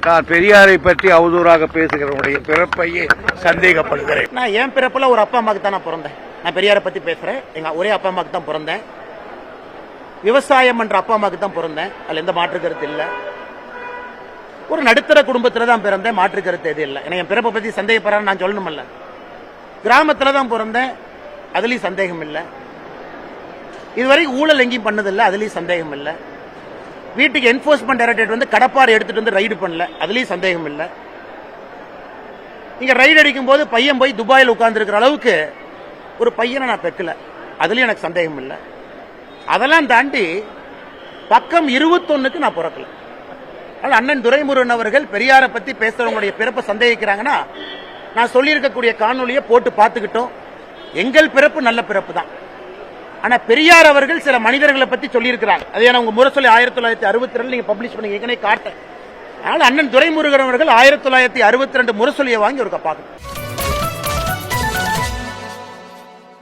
நான் பெரியாரை பற்றி அவதூறாக பேசுகிறவனுடைய பிறப்பையே சந்தேகப்படுகிறேன். நான் என் பிறப்புல ஒரு அப்பா அம்மாக்கு தான் நான் பிறந்தேன். நான் பெரியாரை பத்தி பேசுறேன். எங்க ஒரே அப்பா அம்மாக்கு தான் பிறந்தேன். விவசாயம் என்ற அப்பா அம்மாக்கு தான் பிறந்தேன். அதுல எந்த மாற்று கருத்து இல்லை. ஒரு நடுத்தர குடும்பத்துல தான் பிறந்தேன். மாற்று கருத்து எது இல்லை. ஏன்னா என் பிறப்பை பத்தி சந்தேகப்படுறான்னு நான் சொல்லணும்ல. கிராமத்துல தான் பிறந்தேன். அதுலயும் சந்தேகம் இல்லை. இதுவரை ஊழல் எங்கேயும் பண்ணதில்லை. அதுலயும் சந்தேகம் இல்லை. வீட்டுக்கு என்போர்ஸ்மெண்ட் டைரக்டரேட் வந்து கடப்பாறை எடுத்துட்டு வந்து ரைடு பண்ணல. அதுலயும் சந்தேகம் இல்லை. இங்க ரைடு அடிக்கும் போது பையன் போய் துபாயில் உட்கார்ந்து இருக்கிற அளவுக்கு ஒரு பையனை நான் பெக்கல. அதுலயும் எனக்கு சந்தேகம் இல்லை. அதெல்லாம் தாண்டி பக்கம் 21க்கு நான் பிறக்கல. அண்ணன் துரைமுருகன் அவர்கள் பெரியாரை பத்தி பேசுறவங்களுடைய பிறப்பை சந்தேகிக்கிறாங்கன்னா நான் சொல்லியிருக்கக்கூடிய காணொலியை போட்டு பார்த்துக்கிட்டோம். எங்கள் பிறப்பு நல்ல பிறப்பு தான். ஆனா பெரியார் அவர்கள் சில மனிதர்களை பத்தி சொல்லியிருக்கிறாங்க. அது ஏன்னா உங்க முரசொலி 1962 நீங்க பப்ளிஷ் பண்ணி ஏற்கனவே காட்ட. அதனால அண்ணன் துரைமுருகன் அவர்கள் 1962 முரசொலியை வாங்கி ஒரு பார்க்கணும்.